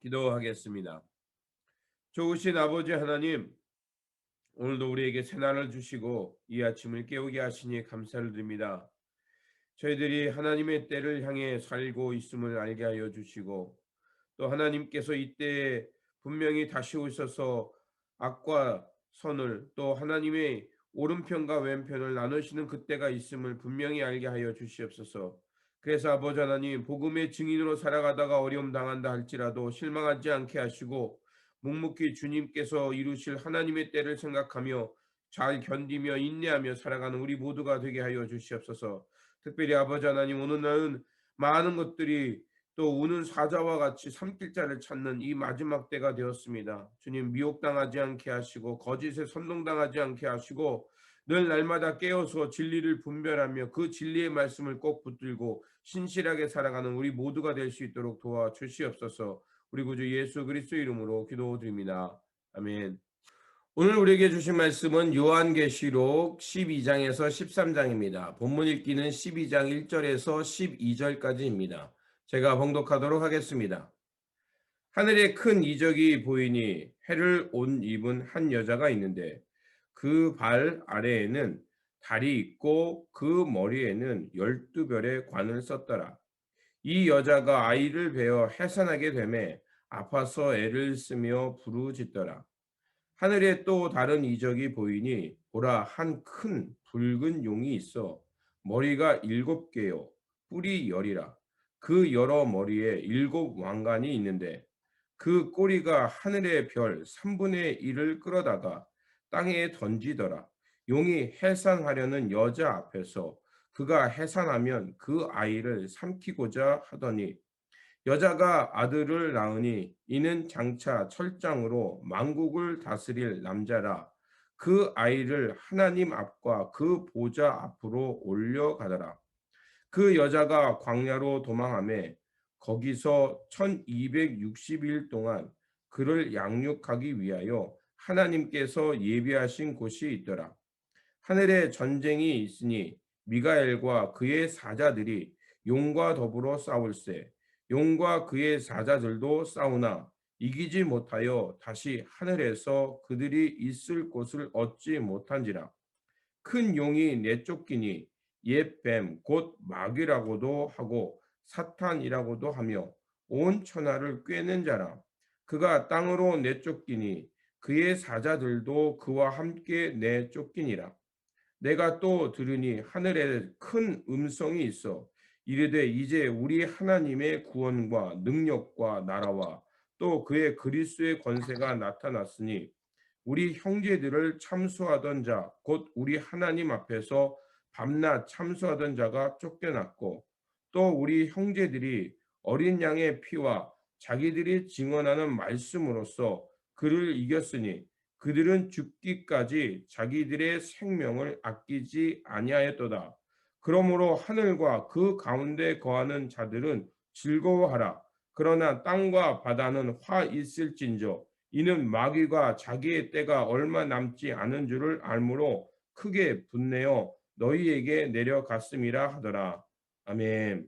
기도하겠습니다. 좋으신 아버지 하나님, 오늘도 우리에게 새날을 주시고 이 아침을 깨우게 하시니 감사를 드립니다. 저희들이 하나님의 때를 향해 살고 있음을 알게 하여 주시고, 또 하나님께서 이때에 분명히 다시 오셔서 악과 선을, 또 하나님의 오른편과 왼편을 나누시는 그때가 있음을 분명히 알게 하여 주시옵소서. 그래서 아버지 하나님, 복음의 증인으로 살아가다가 어려움 당한다 할지라도 실망하지 않게 하시고, 묵묵히 주님께서 이루실 하나님의 때를 생각하며 잘 견디며 인내하며 살아가는 우리 모두가 되게 하여 주시옵소서. 특별히 아버지 하나님, 오늘날은 많은 것들이 또 우는 사자와 같이 삼킬 자를 찾는 이 마지막 때가 되었습니다. 주님, 미혹당하지 않게 하시고 거짓에 선동당하지 않게 하시고 늘 날마다 깨어서 진리를 분별하며 그 진리의 말씀을 꼭 붙들고 신실하게 살아가는 우리 모두가 될 수 있도록 도와주시옵소서. 우리 구주 예수 그리스도 이름으로 기도드립니다. 아멘. 오늘 우리에게 주신 말씀은 요한계시록 12장에서 13장입니다. 본문 읽기는 12장 1절에서 12절까지입니다. 제가 봉독하도록 하겠습니다. 하늘에 큰 이적이 보이니 해를 옷 입은 한 여자가 있는데 그 발 아래에는 달이 있고 그 머리에는 12별의 관을 썼더라. 이 여자가 아이를 베어 해산하게 되매 아파서 애를 쓰며 부르짖더라. 하늘에 또 다른 이적이 보이니 보라, 한 큰 붉은 용이 있어 머리가 7개요 뿔이 10이라. 그 여러 머리에 7왕관이 있는데 그 꼬리가 하늘의 별 3분의 1을 끌어다가 땅에 던지더라. 용이 해산하려는 여자 앞에서 그가 해산하면 그 아이를 삼키고자 하더니 여자가 아들을 낳으니 이는 장차 철장으로 만국을 다스릴 남자라. 그 아이를 하나님 앞과 그 보좌 앞으로 올려가더라. 그 여자가 광야로 도망하매 거기서 1260일 동안 그를 양육하기 위하여 하나님께서 예비하신 곳이 있더라. 하늘에 전쟁이 있으니 미가엘과 그의 사자들이 용과 더불어 싸울세. 용과 그의 사자들도 싸우나 이기지 못하여 다시 하늘에서 그들이 있을 곳을 얻지 못한지라. 큰 용이 내쫓기니 옛 뱀 곧 마귀라고도 하고 사탄이라고도 하며 온 천하를 꿰는 자라. 그가 땅으로 내쫓기니 그의 사자들도 그와 함께 내쫓기니라. 내가 또 들으니 하늘에 큰 음성이 있어 이르되 이제 우리 하나님의 구원과 능력과 나라와 또 그의 그리스도의 권세가 나타났으니 우리 형제들을 참수하던 자 곧 우리 하나님 앞에서 밤낮 참수하던 자가 쫓겨났고 또 우리 형제들이 어린 양의 피와 자기들이 증언하는 말씀으로써 그를 이겼으니 그들은 죽기까지 자기들의 생명을 아끼지 아니하였도다. 그러므로 하늘과 그 가운데 거하는 자들은 즐거워하라. 그러나 땅과 바다는 화 있을진저 이는 마귀가 자기의 때가 얼마 남지 않은 줄을 알므로 크게 분내어 너희에게 내려갔음이라 하더라. 아멘.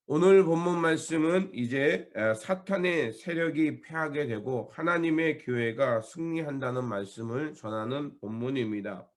오늘 본문 말씀은 이제 사탄의 세력이 패하게 되고 하나님의 교회가 승리한다는 말씀을 전하는 본문입니다.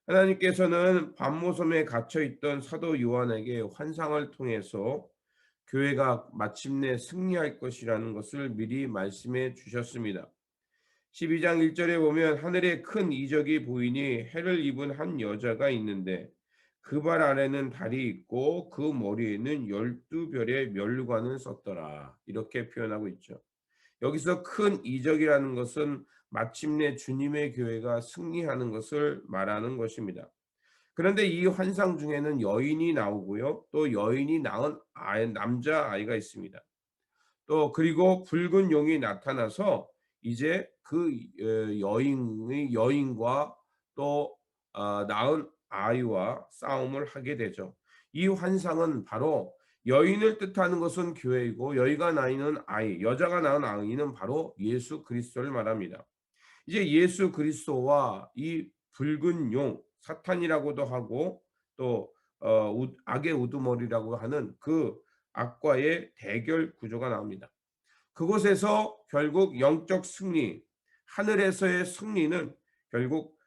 하나님께서는 밤모섬에 갇혀 있던 사도 요한에게 환상을 통해서 교회가 마침내 승리할 것이라는 것을 미리 말씀해 주셨습니다. 12장 1절에 보면 하늘에 큰 이적이 보이니 해를 입은 한 여자가 있는데 그 발 아래는 달이 있고 그 머리에는 12별의 멸관을 썼더라. 이렇게 표현하고 있죠. 여기서 큰 이적이라는 것은 마침내 주님의 교회가 승리하는 것을 말하는 것입니다. 그런데 이 환상 중에는 여인이 나오고요. 또 여인이 낳은 남자 아이가 있습니다. 또 그리고 붉은 용이 나타나서 이제 그 여인과 또 낳은 아이와 싸움을 하게 되죠. 이 환상은 바로 여인을 뜻하는 것은 교회이고 여인가 낳는 아이, 여자가 낳은 아이는 바로 예수 그리스도를 말합니다. 이제 예수 그리스도와 이 붉은 용, 사탄이라고도 하고 또 악의 우두머리라고 하는 그 악과의 대결 구조가 나옵니다. 그곳에서 결국 영적 승리, 하늘에서의 승리는 결국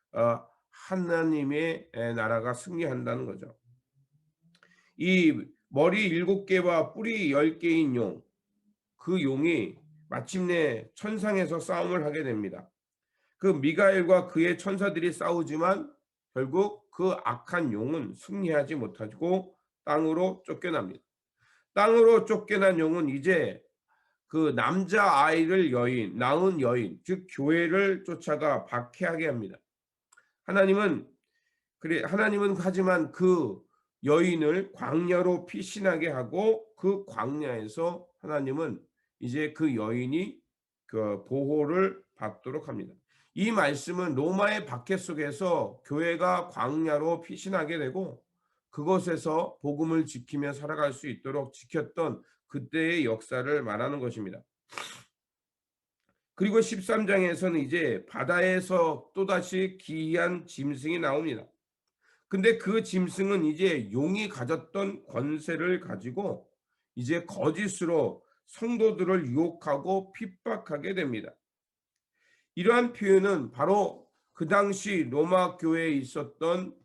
하나님의 나라가 승리한다는 거죠. 이 머리 7개와 뿌리 10개인 용, 그 용이 마침내 천상에서 싸움을 하게 됩니다. 그 미가엘과 그의 천사들이 싸우지만 결국 그 악한 용은 승리하지 못하고 땅으로 쫓겨납니다. 땅으로 쫓겨난 용은 이제 그 남자 아이를 낳은 여인, 즉 교회를 쫓아가 박해하게 합니다. 하나님은 하지만 그 여인을 광야로 피신하게 하고 그 광야에서 하나님은 이제 그 여인이 그 보호를 받도록 합니다. 이 말씀은 로마의 박해 속에서 교회가 광야로 피신하게 되고 그곳에서 복음을 지키며 살아갈 수 있도록 지켰던 그때의 역사를 말하는 것입니다. 그리고 13장에서는 이제 바다에서 또다시 기이한 짐승이 나옵니다. 근데 그 짐승은 이제 용이 가졌던 권세를 가지고 이제 거짓으로 성도들을 유혹하고 핍박하게 됩니다. 이러한 표현은 바로 그 당시 로마 교회에 있었던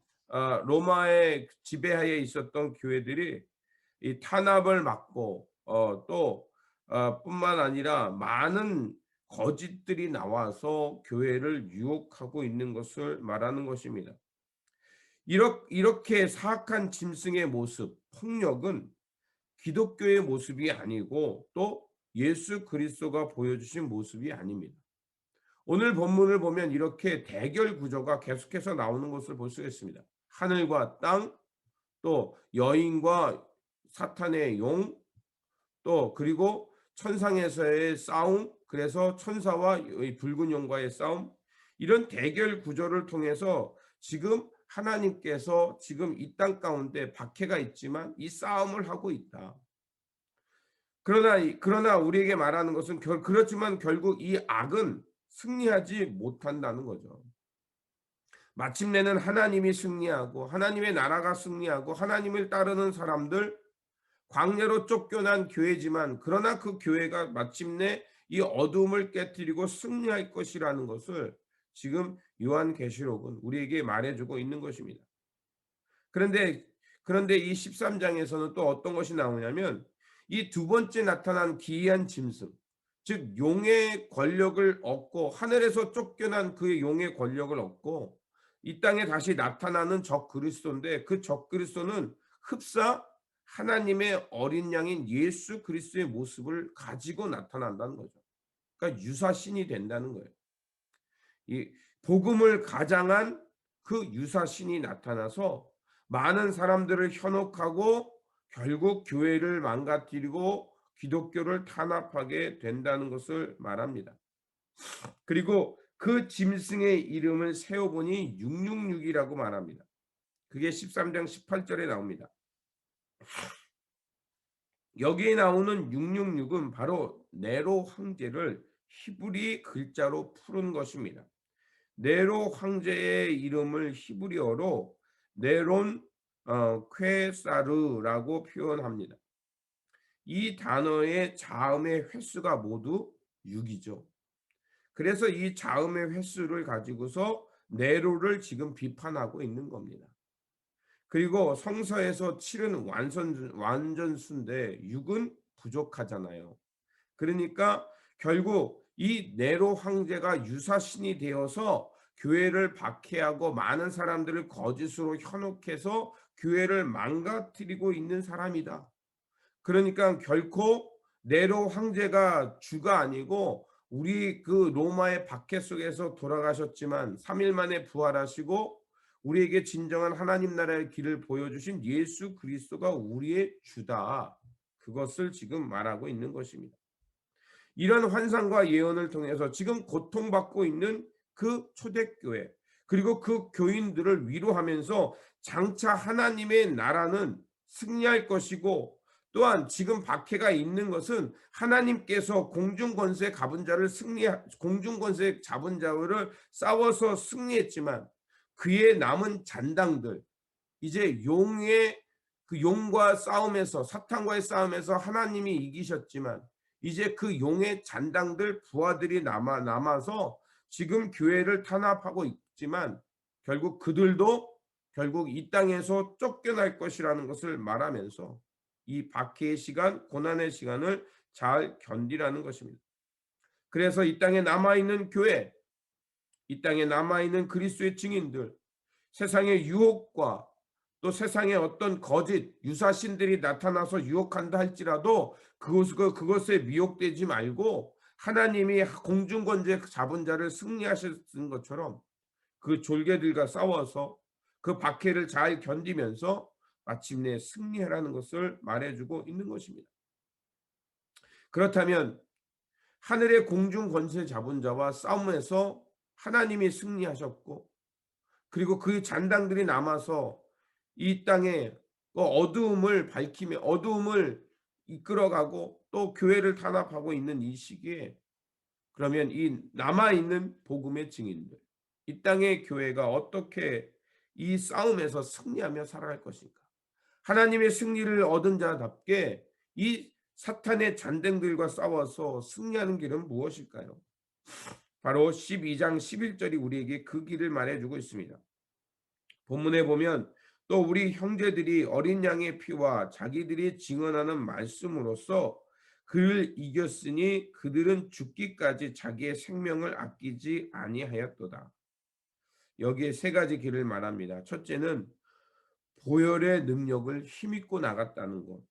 로마의 지배하에 있었던 교회들이 이 탄압을 막고 또 뿐만 아니라 많은 거짓들이 나와서 교회를 유혹하고 있는 것을 말하는 것입니다. 이렇게 사악한 짐승의 모습, 폭력은 기독교의 모습이 아니고 또 예수 그리스도가 보여주신 모습이 아닙니다. 오늘 본문을 보면 이렇게 대결 구조가 계속해서 나오는 것을 볼 수 있습니다. 하늘과 땅, 또 여인과 사탄의 용, 또 그리고 천상에서의 싸움, 그래서 천사와 붉은 용과의 싸움, 이런 대결 구조를 통해서 지금 하나님께서 지금 이 땅 가운데 박해가 있지만 이 싸움을 하고 있다. 그러나 우리에게 말하는 것은 그렇지만 결국 이 악은 승리하지 못한다는 거죠. 마침내는 하나님이 승리하고 하나님의 나라가 승리하고 하나님을 따르는 사람들, 광야로 쫓겨난 교회지만 그러나 그 교회가 마침내 이 어둠을 깨뜨리고 승리할 것이라는 것을 지금 요한계시록은 우리에게 말해주고 있는 것입니다. 그런데 이 13장에서는 또 어떤 것이 나오냐면 이 두 번째 나타난 기이한 짐승, 즉 용의 권력을 얻고 하늘에서 쫓겨난 그의 용의 권력을 얻고 이 땅에 다시 나타나는 적 그리스도인데 그 적 그리스도는 흡사 하나님의 어린 양인 예수 그리스도의 모습을 가지고 나타난다는 거죠. 그러니까 유사신이 된다는 거예요. 이 복음을 가장한 그 유사신이 나타나서 많은 사람들을 현혹하고 결국 교회를 망가뜨리고 기독교를 탄압하게 된다는 것을 말합니다. 그리고 그 짐승의 이름을 세어보니 666이라고 말합니다. 그게 13장 18절에 나옵니다. 여기에 나오는 666은 바로 네로 황제를 히브리 글자로 푸른 것입니다. 네로 황제의 이름을 히브리어로 네론 쾌사르라고 표현합니다. 이 단어의 자음의 횟수가 모두 6이죠. 그래서 이 자음의 횟수를 가지고서 네로를 지금 비판하고 있는 겁니다. 그리고 성서에서 7은 완전수인데 6은 부족하잖아요. 그러니까 결국 이 네로 황제가 유사신이 되어서 교회를 박해하고 많은 사람들을 거짓으로 현혹해서 교회를 망가뜨리고 있는 사람이다. 그러니까 결코 네로 황제가 주가 아니고 우리 그 로마의 박해 속에서 돌아가셨지만 3일 만에 부활하시고 우리에게 진정한 하나님 나라의 길을 보여주신 예수 그리스도가 우리의 주다. 그것을 지금 말하고 있는 것입니다. 이런 환상과 예언을 통해서 지금 고통받고 있는 그 초대교회 그리고 그 교인들을 위로하면서 장차 하나님의 나라는 승리할 것이고 또한 지금 박해가 있는 것은 하나님께서 공중권세 잡은 자를 싸워서 승리했지만 그의 남은 잔당들 이제 용과 싸움에서 사탄과의 싸움에서 하나님이 이기셨지만 이제 그 용의 잔당들 부하들이 남아서 지금 교회를 탄압하고 있지만 결국 그들도 결국 이 땅에서 쫓겨날 것이라는 것을 말하면서 이 박해의 시간, 고난의 시간을 잘 견디라는 것입니다. 그래서 이 땅에 남아있는 교회, 이 땅에 남아있는 그리스도의 증인들, 세상의 유혹과 또 세상의 어떤 거짓 유사신들이 나타나서 유혹한다 할지라도 그것에 미혹되지 말고 하나님이 공중권세 잡은 자를 승리하셨던 것처럼 그 졸개들과 싸워서 그 박해를 잘 견디면서 마침내 승리하라는 것을 말해주고 있는 것입니다. 그렇다면 하늘의 공중 권세 잡은 자와 싸움에서 하나님이 승리하셨고 그리고 그 잔당들이 남아서 이 땅에 어두움을 밝히며 어두움을 이끌어가고 또 교회를 탄압하고 있는 이 시기에 그러면 이 남아있는 복음의 증인들 이 땅의 교회가 어떻게 이 싸움에서 승리하며 살아갈 것인가? 하나님의 승리를 얻은 자답게 이 사탄의 잔등들과 싸워서 승리하는 길은 무엇일까요? 바로 12장 11절이 우리에게 그 길을 말해주고 있습니다. 본문에 보면 또 우리 형제들이 어린 양의 피와 자기들이 증언하는 말씀으로써 그를 이겼으니 그들은 죽기까지 자기의 생명을 아끼지 아니하였도다. 여기에 세 가지 길을 말합니다. 첫째는 보혈의 능력을 힘입고 나갔다는 것.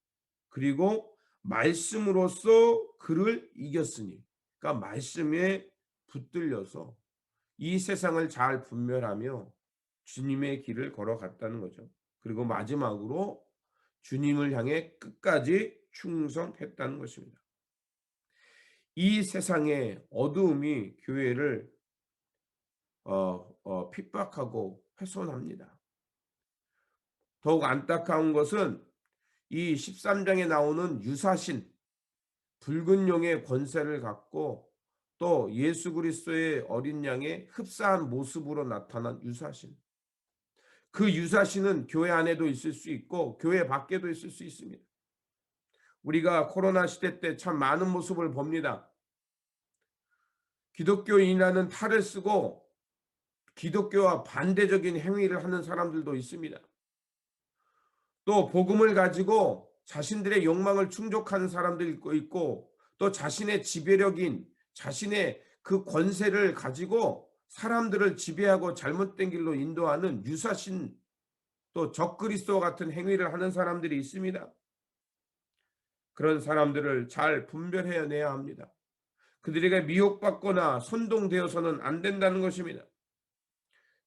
그리고 말씀으로써 그를 이겼으니, 그러니까 말씀에 붙들려서 이 세상을 잘 분별하며 주님의 길을 걸어갔다는 거죠. 그리고 마지막으로 주님을 향해 끝까지 충성했다는 것입니다. 이 세상의 어두움이 교회를 핍박하고 훼손합니다. 더욱 안타까운 것은 이 13장에 나오는 유사신, 붉은 용의 권세를 갖고 또 예수 그리스도의 어린 양의 흡사한 모습으로 나타난 유사신. 그 유사신은 교회 안에도 있을 수 있고 교회 밖에도 있을 수 있습니다. 우리가 코로나 시대 때 참 많은 모습을 봅니다. 기독교인이라는 탈을 쓰고 기독교와 반대적인 행위를 하는 사람들도 있습니다. 또 복음을 가지고 자신들의 욕망을 충족하는 사람들도 있고 또 자신의 지배력인 자신의 그 권세를 가지고 사람들을 지배하고 잘못된 길로 인도하는 유사신 또 적그리스도 같은 행위를 하는 사람들이 있습니다. 그런 사람들을 잘 분별해내야 합니다. 그들에게 미혹받거나 선동되어서는 안 된다는 것입니다.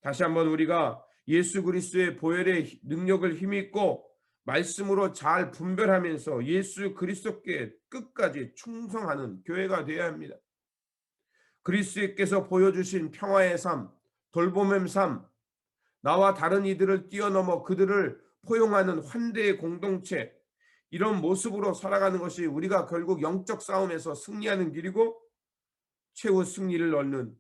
다시 한번 우리가 예수 그리스도의 보혈의 능력을 힘입고 말씀으로 잘 분별하면서 예수 그리스도께 끝까지 충성하는 교회가 되어야 합니다. 그리스도께서 보여주신 평화의 삶, 돌봄의 삶, 나와 다른 이들을 뛰어넘어 그들을 포용하는 환대의 공동체, 이런 모습으로 살아가는 것이 우리가 결국 영적 싸움에서 승리하는 길이고 최후 승리를 얻는,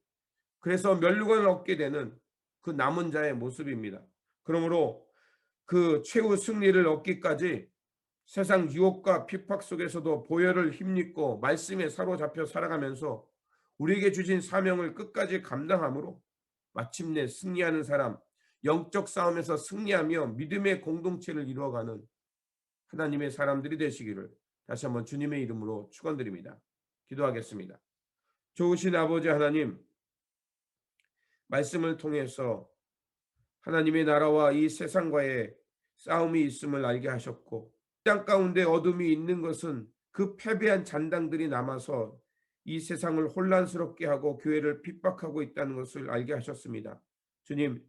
그래서 멸류관을 얻게 되는 그 남은 자의 모습입니다. 그러므로 그 최후 승리를 얻기까지 세상 유혹과 핍박 속에서도 보혈을 힘입고 말씀에 사로잡혀 살아가면서 우리에게 주신 사명을 끝까지 감당함으로 마침내 승리하는 사람, 영적 싸움에서 승리하며 믿음의 공동체를 이루어가는 하나님의 사람들이 되시기를 다시 한번 주님의 이름으로 축원드립니다. 기도하겠습니다. 좋으신 아버지 하나님, 말씀을 통해서 하나님의 나라와 이 세상과의 싸움이 있음을 알게 하셨고 땅 가운데 어둠이 있는 것은 그 패배한 잔당들이 남아서 이 세상을 혼란스럽게 하고 교회를 핍박하고 있다는 것을 알게 하셨습니다. 주님,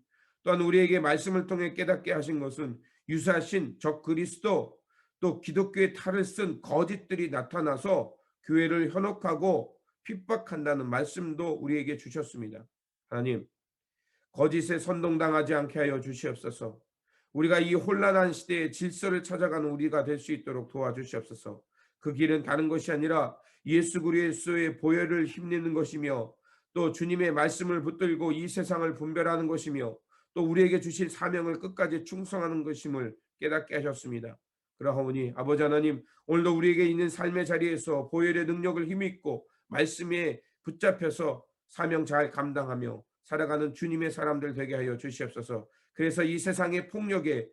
또한 우리에게 말씀을 통해 깨닫게 하신 것은 유사신 적 그리스도 또 기독교의 탈을 쓴 거짓들이 나타나서 교회를 현혹하고 핍박한다는 말씀도 우리에게 주셨습니다. 하나님, 거짓에 선동당하지 않게 하여 주시옵소서. 우리가 이 혼란한 시대에 질서를 찾아가는 우리가 될 수 있도록 도와주시옵소서. 그 길은 다른 것이 아니라 예수 그리스도의 보혈을 힘내는 것이며 또 주님의 말씀을 붙들고 이 세상을 분별하는 것이며 또 우리에게 주실 사명을 끝까지 충성하는 것임을 깨닫게 하셨습니다. 그러하오니 아버지 하나님, 오늘도 우리에게 있는 삶의 자리에서 보혈의 능력을 힘입고 말씀에 붙잡혀서 사명 잘 감당하며 살아가는 주님의 사람들 되게 하여 주시옵소서. 그래서 이 세상의 폭력에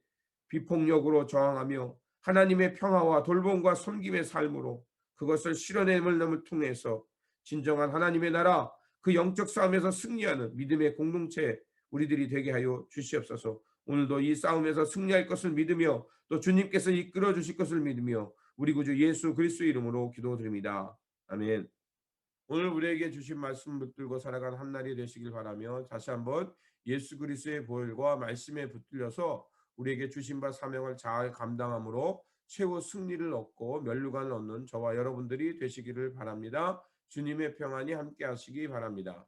비폭력으로 저항하며 하나님의 평화와 돌봄과 섬김의 삶으로 그것을 실현함을 통해서 진정한 하나님의 나라, 그 영적 싸움에서 승리하는 믿음의 공동체 우리들이 되게 하여 주시옵소서. 오늘도 이 싸움에서 승리할 것을 믿으며 또 주님께서 이끌어 주실 것을 믿으며 우리 구주 예수 그리스도 이름으로 기도드립니다. 아멘. 오늘 우리에게 주신 말씀 붙들고 살아가는 한 날이 되시길 바라며 다시 한번 예수 그리스도의 보혈과 말씀에 붙들려서 우리에게 주신 바 사명을 잘 감당함으로 최후 승리를 얻고 면류관을 얻는 저와 여러분들이 되시기를 바랍니다. 주님의 평안이 함께 하시기 바랍니다.